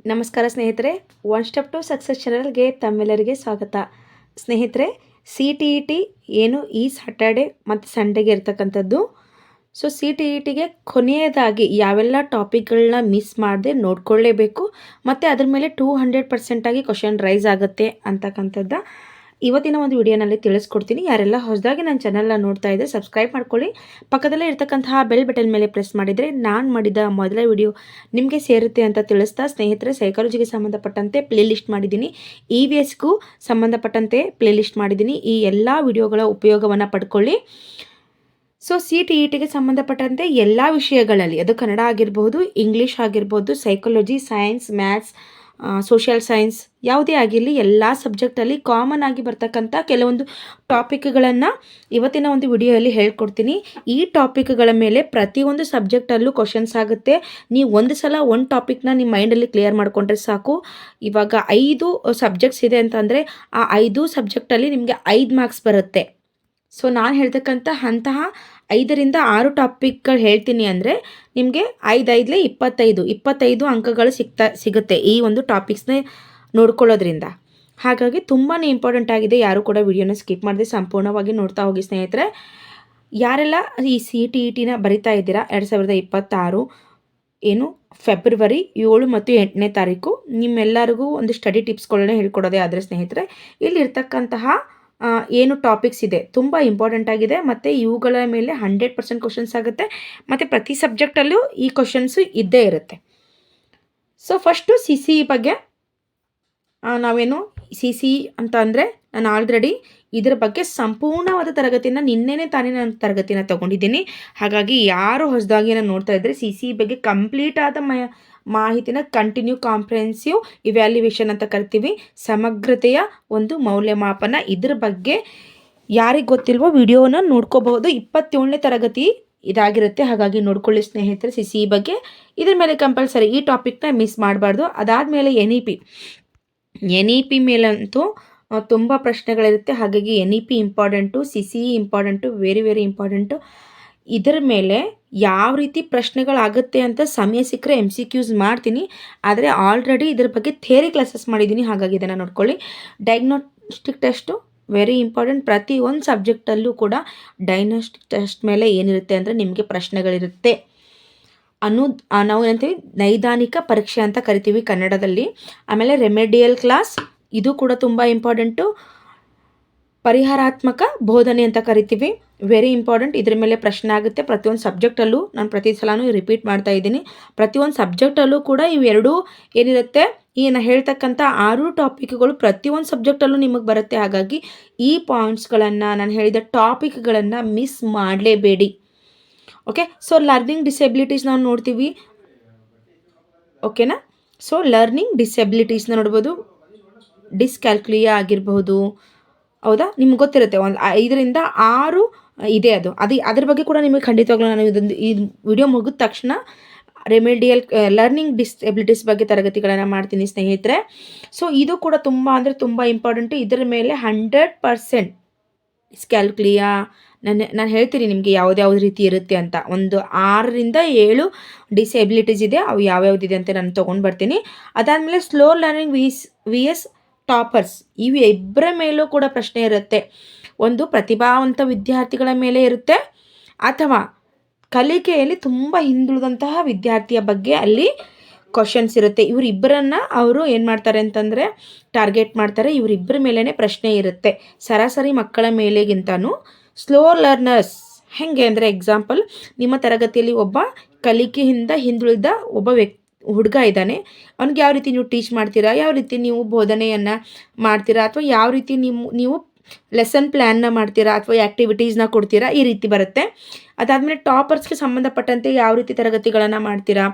ನಮಸ್ಕಾರ ಸ್ನೇಹಿತರೆ, one step to success ಚಾನಲ್ಗೆ ತಮ್ಮೆಲ್ಲರಿಗೆ ಸ್ವಾಗತ. ಸ್ನೇಹಿತರೆ, CTET ಏನು ಈ ಸ್ಯಾಟರ್ಡೆ ಮತ್ತು ಸಂಡೇಗೆ ಇರ್ತಕ್ಕಂಥದ್ದು. ಸೊ CTETಗೆ ಕೊನೆಯದಾಗಿ ಯಾವೆಲ್ಲ ಟಾಪಿಕ್ಗಳನ್ನ ಮಿಸ್ ಮಾಡದೆ ನೋಡ್ಕೊಳ್ಳೇಬೇಕು ಮತ್ತು ಅದ್ರ ಮೇಲೆ 200% ಆಗಿ ಕ್ವಶನ್ ರೈಸ್ ಆಗುತ್ತೆ ಅಂತಕ್ಕಂಥದ್ದು ಇವತ್ತಿನ ಒಂದು ವಿಡಿಯೋನಲ್ಲಿ ತಿಳಿಸ್ಕೊಡ್ತೀನಿ. ಯಾರೆಲ್ಲ ಹೊಸದಾಗಿ ನನ್ನ ಚಾನಲ್ನ ನೋಡ್ತಾ ಇದ್ದರೆ ಸಬ್ಸ್ಕ್ರೈಬ್ ಮಾಡ್ಕೊಳ್ಳಿ. ಪಕ್ಕದಲ್ಲೇ ಇರ್ತಕ್ಕಂತಹ ಬೆಲ್ ಬಟನ್ ಮೇಲೆ ಪ್ರೆಸ್ ಮಾಡಿದರೆ ನಾನು ಮಾಡಿದ ಮೊದಲ ವಿಡಿಯೋ ನಿಮಗೆ ಸೇರುತ್ತೆ ಅಂತ ತಿಳಿಸ್ತಾ, ಸ್ನೇಹಿತರೆ, ಸೈಕಾಲಜಿಗೆ ಸಂಬಂಧಪಟ್ಟಂತೆ ಪ್ಲೇಲಿಸ್ಟ್ ಮಾಡಿದ್ದೀನಿ, EVSಗೂ ಸಂಬಂಧಪಟ್ಟಂತೆ ಪ್ಲೇಲಿಸ್ಟ್ ಮಾಡಿದ್ದೀನಿ. ಈ ಎಲ್ಲ ವಿಡಿಯೋಗಳ ಉಪಯೋಗವನ್ನು ಪಡ್ಕೊಳ್ಳಿ. ಸೊ CTETಗೆ ಸಂಬಂಧಪಟ್ಟಂತೆ ಎಲ್ಲ ವಿಷಯಗಳಲ್ಲಿ, ಅದು ಕನ್ನಡ ಆಗಿರ್ಬೋದು, ಇಂಗ್ಲೀಷ್ ಆಗಿರ್ಬೋದು, psychology, science, maths, social science, ಯಾವುದೇ ಆಗಿರಲಿ ಎಲ್ಲ ಸಬ್ಜೆಕ್ಟಲ್ಲಿ ಕಾಮನ್ ಆಗಿ ಬರ್ತಕ್ಕಂಥ ಕೆಲವೊಂದು ಟಾಪಿಕ್ಗಳನ್ನು ಇವತ್ತಿನ ಒಂದು ವಿಡಿಯೋಯಲ್ಲಿ ಹೇಳ್ಕೊಡ್ತೀನಿ. ಈ ಟಾಪಿಕ್ಗಳ ಮೇಲೆ ಪ್ರತಿಯೊಂದು ಸಬ್ಜೆಕ್ಟಲ್ಲೂ ಕ್ವಶನ್ಸ್ ಆಗುತ್ತೆ. ನೀವು ಒಂದು ಸಲ ಒಂದು ಟಾಪಿಕ್ನ ನಿಮ್ಮ ಮೈಂಡಲ್ಲಿ ಕ್ಲಿಯರ್ ಮಾಡಿಕೊಂಡ್ರೆ ಸಾಕು. ಇವಾಗ 5 ಸಬ್ಜೆಕ್ಟ್ಸ್ ಇದೆ ಅಂತಂದರೆ ಆ 5 ಸಬ್ಜೆಕ್ಟಲ್ಲಿ ನಿಮಗೆ 5 ಮಾರ್ಕ್ಸ್ ಬರುತ್ತೆ. ಸೊ ನಾನು ಹೇಳ್ತಕ್ಕಂಥ ಅಂತಹ 5ರಿಂದ 6 ಟಾಪಿಕ್ಗಳು ಹೇಳ್ತೀನಿ ಅಂದರೆ ನಿಮಗೆ 5 25 ಅಂಕಗಳು ಸಿಗುತ್ತೆ ಈ ಒಂದು ಟಾಪಿಕ್ಸ್ನ ನೋಡ್ಕೊಳ್ಳೋದ್ರಿಂದ. ಹಾಗಾಗಿ ತುಂಬಾ ಇಂಪಾರ್ಟೆಂಟ್ ಆಗಿದೆ. ಯಾರು ಕೂಡ ವಿಡಿಯೋನ ಸ್ಕಿಪ್ ಮಾಡದೆ ಸಂಪೂರ್ಣವಾಗಿ ನೋಡ್ತಾ ಹೋಗಿ ಸ್ನೇಹಿತರೆ. ಯಾರೆಲ್ಲ ಈ CTETನ ಬರಿತಾ ಇದ್ದೀರಾ 2026 ಏನು ಫೆಬ್ರವರಿ 7 ಮತ್ತು 8ನೇ ತಾರೀಕು, ನಿಮ್ಮೆಲ್ಲರಿಗೂ ಒಂದು ಸ್ಟಡಿ ಟಿಪ್ಸ್ಗಳನ್ನ ಹೇಳ್ಕೊಡೋದೇ ಆದರೆ ಸ್ನೇಹಿತರೆ, ಇಲ್ಲಿರ್ತಕ್ಕಂತಹ ಏನು ಟಾಪಿಕ್ಸ್ ಇದೆ ತುಂಬ ಇಂಪಾರ್ಟೆಂಟ್ ಆಗಿದೆ ಮತ್ತು ಇವುಗಳ ಮೇಲೆ 100% ಕ್ವಶನ್ಸ್ ಆಗುತ್ತೆ ಮತ್ತು ಪ್ರತಿ ಸಬ್ಜೆಕ್ಟಲ್ಲೂ ಈ ಕ್ವಶನ್ಸು ಇದ್ದೇ ಇರುತ್ತೆ. ಸೊ ಫಸ್ಟು CCE ಬಗ್ಗೆ ನಾವೇನು CCE ಅಂತ ಅಂದರೆ ನಾನು ಆಲ್ರೆಡಿ ಇದರ ಬಗ್ಗೆ ಸಂಪೂರ್ಣವಾದ ತರಗತಿನ ನಿನ್ನೆನೇ ತಾನೇ ನಾನು ತರಗತಿನ ತೊಗೊಂಡಿದ್ದೀನಿ. ಹಾಗಾಗಿ ಯಾರು ಹೊಸದಾಗಿ ನಾನು ನೋಡ್ತಾ ಇದ್ದರೆ CCE ಬಗ್ಗೆ ಕಂಪ್ಲೀಟ್ ಆದ ಮಾಹಿತಿನ ಕಂಟಿನ್ಯೂ ಕಾಂಪ್ರಿಹೆನ್ಸಿವ್ ಇವ್ಯಾಲ್ಯುವೇಷನ್ ಅಂತ ಕರಿತೀವಿ, ಸಮಗ್ರತೆಯ ಒಂದು ಮೌಲ್ಯಮಾಪನ. ಇದ್ರ ಬಗ್ಗೆ ಯಾರಿಗೆ ಗೊತ್ತಿಲ್ವೋ ವಿಡಿಯೋನ ನೋಡ್ಕೋಬಹುದು. 27ನೇ ತರಗತಿ ಇದಾಗಿರುತ್ತೆ. ಹಾಗಾಗಿ ನೋಡ್ಕೊಳ್ಳಿ ಸ್ನೇಹಿತರೆ CCE ಬಗ್ಗೆ. ಇದ್ರ ಮೇಲೆ ಕಂಪಲ್ಸರಿ ಈ ಟಾಪಿಕ್ನ ಮಿಸ್ ಮಾಡಬಾರ್ದು. ಅದಾದಮೇಲೆ NEP ಮೇಲಂತೂ ತುಂಬ ಪ್ರಶ್ನೆಗಳಿರುತ್ತೆ. ಹಾಗಾಗಿ NEP important, CCE important, very very important. ಇದರ ಮೇಲೆ ಯಾವ ರೀತಿ ಪ್ರಶ್ನೆಗಳಾಗುತ್ತೆ ಅಂತ ಸಮಯ ಸಿಕ್ಕರೆ MCQs ಮಾಡ್ತೀನಿ. ಆದರೆ ಆಲ್ರೆಡಿ ಇದ್ರ ಬಗ್ಗೆ ಥಿಯರಿ ಕ್ಲಾಸಸ್ ಮಾಡಿದ್ದೀನಿ, ಹಾಗಾಗಿ ಇದನ್ನು ನೋಡ್ಕೊಳ್ಳಿ. Diagnostic test very important. ಪ್ರತಿ ಒಂದು ಸಬ್ಜೆಕ್ಟಲ್ಲೂ ಕೂಡ ಡಯಾಗ್ನೋಸ್ಟಿಕ್ ಟೆಸ್ಟ್ ಮೇಲೆ ಏನಿರುತ್ತೆ ಅಂದರೆ ನಿಮಗೆ ಪ್ರಶ್ನೆಗಳಿರುತ್ತೆ. ನಾವು ಏನಂತೀವಿ ನೈದಾನಿಕ ಪರೀಕ್ಷೆ ಅಂತ ಕರಿತೀವಿ ಕನ್ನಡದಲ್ಲಿ. ಆಮೇಲೆ ರೆಮಿಡಿಯಲ್ ಕ್ಲಾಸ್, ಇದು ಕೂಡ ತುಂಬ ಇಂಪಾರ್ಟೆಂಟು. ಪರಿಹಾರಾತ್ಮಕ ಬೋಧನೆ ಅಂತ ಕರಿತೀವಿ, ವೆರಿ ಇಂಪಾರ್ಟೆಂಟ್. ಇದ್ರ ಮೇಲೆ ಪ್ರಶ್ನೆ ಆಗುತ್ತೆ ಪ್ರತಿಯೊಂದು ಸಬ್ಜೆಕ್ಟಲ್ಲೂ. ನಾನು ಪ್ರತಿ ಸಲನೂ ರಿಪೀಟ್ ಮಾಡ್ತಾ ಇದ್ದೀನಿ. ಪ್ರತಿಯೊಂದು ಸಬ್ಜೆಕ್ಟಲ್ಲೂ ಕೂಡ ಇವೆರಡೂ ಏನಿರುತ್ತೆ, ನಾನು ಹೇಳ್ತಕ್ಕಂಥ 6 ಟಾಪಿಕ್ಗಳು ಪ್ರತಿಯೊಂದು ಸಬ್ಜೆಕ್ಟಲ್ಲೂ ನಿಮಗೆ ಬರುತ್ತೆ. ಹಾಗಾಗಿ ಈ ಪಾಯಿಂಟ್ಸ್ಗಳನ್ನು, ನಾನು ಹೇಳಿದ ಟಾಪಿಕ್ಗಳನ್ನು ಮಿಸ್ ಮಾಡಲೇಬೇಡಿ. ಓಕೆ. ಸೊ ಲರ್ನಿಂಗ್ ಡಿಸೆಬಿಲಿಟೀಸ್ ನಾವು ನೋಡ್ತೀವಿ, ಓಕೆನಾ. ಸೊ ಲರ್ನಿಂಗ್ ಡಿಸೆಬಿಲಿಟೀಸ್ನ ನೋಡ್ಬೋದು. ಡಿಸ್ಕ್ಯಾಲ್ಕುಲಿಯಾ ಆಗಿರಬಹುದು, ಹೌದಾ, ನಿಮ್ಗೆ ಗೊತ್ತಿರುತ್ತೆ. ಒಂದು 5ರಿಂದ 6 ಇದೆ. ಅದ್ರ ಬಗ್ಗೆ ಕೂಡ ನಿಮಗೆ ಖಂಡಿತವಾಗ್ಲೂ ನಾನು ಈ ವಿಡಿಯೋ ಮುಗಿದ ತಕ್ಷಣ ರೆಮಿಡಿಯಲ್ ಲರ್ನಿಂಗ್ ಡಿಸೆಬಿಲಿಟೀಸ್ ಬಗ್ಗೆ ತರಗತಿಗಳನ್ನು ಮಾಡ್ತೀನಿ ಸ್ನೇಹಿತರೆ. ಸೊ ಇದು ಕೂಡ ತುಂಬ ಅಂದರೆ ತುಂಬ ಇಂಪಾರ್ಟೆಂಟು. ಇದರ ಮೇಲೆ 100% ಡಿಸ್ಕ್ಯಾಲ್ಕುಲಿಯಾ ನಾನು ಹೇಳ್ತೀನಿ ನಿಮಗೆ ಯಾವ್ದು ರೀತಿ ಇರುತ್ತೆ ಅಂತ. ಒಂದು 6ರಿಂದ 7 ಡಿಸೆಬಿಲಿಟೀಸ್ ಇದೆ. ಅವು ಯಾವ್ಯಾವ್ದಿದೆ ಅಂತ ನಾನು ತೊಗೊಂಡು ಬರ್ತೀನಿ. ಅದಾದಮೇಲೆ ಸ್ಲೋ ಲರ್ನಿಂಗ್ VS ಟಾಪರ್ಸ್, ಇವು ಇಬ್ಬರ ಮೇಲೂ ಕೂಡ ಪ್ರಶ್ನೆ ಇರುತ್ತೆ. ಒಂದು ಪ್ರತಿಭಾವಂತ ವಿದ್ಯಾರ್ಥಿಗಳ ಮೇಲೆ ಇರುತ್ತೆ, ಅಥವಾ ಕಲಿಕೆಯಲ್ಲಿ ತುಂಬ ಹಿಂದುಳಿದಂತಹ ವಿದ್ಯಾರ್ಥಿಯ ಬಗ್ಗೆ ಅಲ್ಲಿ ಕ್ವಶನ್ಸ್ ಇರುತ್ತೆ. ಇವರಿಬ್ಬರನ್ನು ಅವರು ಏನು ಮಾಡ್ತಾರೆ ಅಂತಂದರೆ ಟಾರ್ಗೆಟ್ ಮಾಡ್ತಾರೆ. ಇವರಿಬ್ಬರ ಮೇಲೇ ಪ್ರಶ್ನೆ ಇರುತ್ತೆ. ಸರಾಸರಿ ಮಕ್ಕಳ ಮೇಲೆಗಿಂತನೂ ಸ್ಲೋ ಲರ್ನರ್ಸ್ ಹೇಗೆ ಅಂದರೆ, ಎಕ್ಸಾಂಪಲ್, ನಿಮ್ಮ ತರಗತಿಯಲ್ಲಿ ಒಬ್ಬ ಕಲಿಕೆಯಿಂದ ಹಿಂದುಳಿದ ಒಬ್ಬ ಹುಡುಗ ಇದ್ದಾನೆ. ಅವ್ನಿಗೆ ಯಾವ ರೀತಿ ನೀವು ಟೀಚ್ ಮಾಡ್ತೀರಾ, ಯಾವ ರೀತಿ ನೀವು ಬೋಧನೆಯನ್ನು ಮಾಡ್ತೀರಾ, ಅಥವಾ ಯಾವ ರೀತಿ ನೀವು ಲೆಸನ್ ಪ್ಲ್ಯಾನ್ನ ಮಾಡ್ತೀರಾ, ಅಥವಾ ಆ್ಯಕ್ಟಿವಿಟೀಸ್ನ ಕೊಡ್ತೀರಾ, ಈ ರೀತಿ ಬರುತ್ತೆ. ಅದಾದಮೇಲೆ ಟಾಪರ್ಸ್ಗೆ ಸಂಬಂಧಪಟ್ಟಂತೆ ಯಾವ ರೀತಿ ತರಗತಿಗಳನ್ನು ಮಾಡ್ತೀರಾ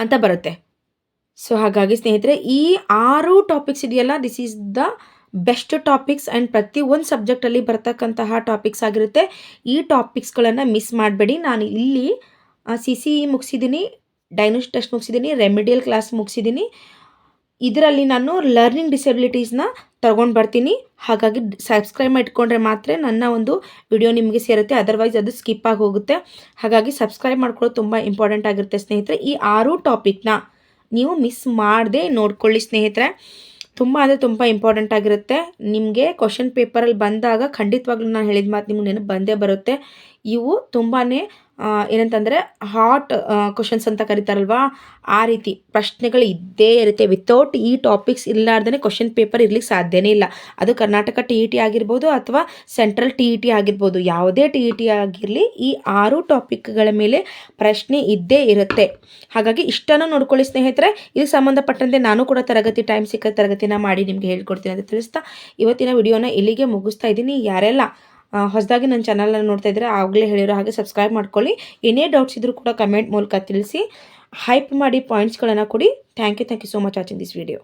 ಅಂತ ಬರುತ್ತೆ. ಸೊ ಹಾಗಾಗಿ ಸ್ನೇಹಿತರೆ, ಈ 6 ಟಾಪಿಕ್ಸ್ ಇದೆಯಲ್ಲ, this is the best topics and ಪ್ರತಿ ಒಂದು ಸಬ್ಜೆಕ್ಟಲ್ಲಿ ಬರ್ತಕ್ಕಂತಹ ಟಾಪಿಕ್ಸ್ ಆಗಿರುತ್ತೆ. ಈ ಟಾಪಿಕ್ಸ್ಗಳನ್ನು ಮಿಸ್ ಮಾಡಬೇಡಿ. ನಾನು ಇಲ್ಲಿ CCE ಮುಗಿಸಿದ್ದೀನಿ, ಡಯಾಗ್ನೋಸ್ಟಿಕ್ ಟೆಸ್ಟ್ ಮುಗಿಸಿದ್ದೀನಿ, ರೆಮಿಡಿಯಲ್ ಕ್ಲಾಸ್ ಮುಗಿಸಿದ್ದೀನಿ. ಇದರಲ್ಲಿ ನಾನು ಲರ್ನಿಂಗ್ ಡಿಸೆಬಿಲಿಟೀಸ್ನ ತಗೊಂಡು ಬರ್ತೀನಿ. ಹಾಗಾಗಿ ಸಬ್ಸ್ಕ್ರೈಬ್ ಮಾಡಿಕೊಂಡ್ರೆ ಮಾತ್ರ ನನ್ನ ಒಂದು ವಿಡಿಯೋ ನಿಮಗೆ ಸೇರುತ್ತೆ, ಅದರ್ವೈಸ್ ಅದು ಸ್ಕಿಪ್ ಆಗಿ ಹೋಗುತ್ತೆ. ಹಾಗಾಗಿ ಸಬ್ಸ್ಕ್ರೈಬ್ ಮಾಡ್ಕೊಳ್ಳೋದು ತುಂಬ ಇಂಪಾರ್ಟೆಂಟ್ ಆಗಿರುತ್ತೆ ಸ್ನೇಹಿತರೆ. ಈ 6 ಟಾಪಿಕ್ನ ನೀವು ಮಿಸ್ ಮಾಡದೆ ನೋಡ್ಕೊಳ್ಳಿ ಸ್ನೇಹಿತರೆ. ತುಂಬ ಅಂದರೆ ತುಂಬ ಇಂಪಾರ್ಟೆಂಟ್ ಆಗಿರುತ್ತೆ. ನಿಮಗೆ ಕ್ವಶನ್ ಪೇಪರಲ್ಲಿ ಬಂದಾಗ ಖಂಡಿತವಾಗ್ಲೂ ನಾನು ಹೇಳಿದ ಮಾತು ನಿಮ್ಗೆ ನೆನಪು ಬಂದೇ ಬರುತ್ತೆ. ಇವು ತುಂಬಾ ಏನಂತಂದರೆ ಹಾಟ್ ಕ್ವಶನ್ಸ್ ಅಂತ ಕರೀತಾರಲ್ವಾ, ಆ ರೀತಿ ಪ್ರಶ್ನೆಗಳು ಇದ್ದೇ ಇರುತ್ತೆ. ವಿತೌಟ್ ಈ ಟಾಪಿಕ್ಸ್ ಇರಲಾರ್ದೇ ಕ್ವಶನ್ ಪೇಪರ್ ಇರ್ಲಿಕ್ಕೆ ಸಾಧ್ಯನೇ ಇಲ್ಲ. ಅದು ಕರ್ನಾಟಕ TET ಆಗಿರ್ಬೋದು ಅಥವಾ ಸೆಂಟ್ರಲ್ TET ಆಗಿರ್ಬೋದು, ಯಾವುದೇ TET ಆಗಿರಲಿ ಈ 6 ಟಾಪಿಕ್ಗಳ ಮೇಲೆ ಪ್ರಶ್ನೆ ಇದ್ದೇ ಇರುತ್ತೆ. ಹಾಗಾಗಿ ಇಷ್ಟನ್ನು ನೋಡ್ಕೊಳ್ಳಿ ಸ್ನೇಹಿತರೆ. ಇದಕ್ಕೆ ಸಂಬಂಧಪಟ್ಟಂತೆ ನಾನು ಕೂಡ ಟೈಮ್ ಸಿಕ್ಕ ತರಗತಿನ ಮಾಡಿ ನಿಮಗೆ ಹೇಳ್ಕೊಡ್ತೀನಿ ಅಂತ ತಿಳಿಸ್ತಾ ಇವತ್ತಿನ ವಿಡಿಯೋನ ಇಲ್ಲಿಗೆ ಮುಗಿಸ್ತಾ ಇದ್ದೀನಿ. ಯಾರೆಲ್ಲ ಹೊಸದಾಗಿ ನನ್ನ ಚಾನಲ್ನ ನೋಡ್ತಾ ಇದ್ದರೆ ಆಗಲೇ ಹೇಳಿರೋ ಹಾಗೆ ಸಬ್ಸ್ಕ್ರೈಬ್ ಮಾಡ್ಕೊಳ್ಳಿ. ಏನೇ ಡೌಟ್ಸ್ ಇದ್ದರೂ ಕೂಡ ಕಮೆಂಟ್ ಮೂಲಕ ತಿಳಿಸಿ, ಹೈಪ್ ಮಾಡಿ ಪಾಯಿಂಟ್ಸ್ಗಳನ್ನು ಕೊಡಿ. Thank you so much watching this video.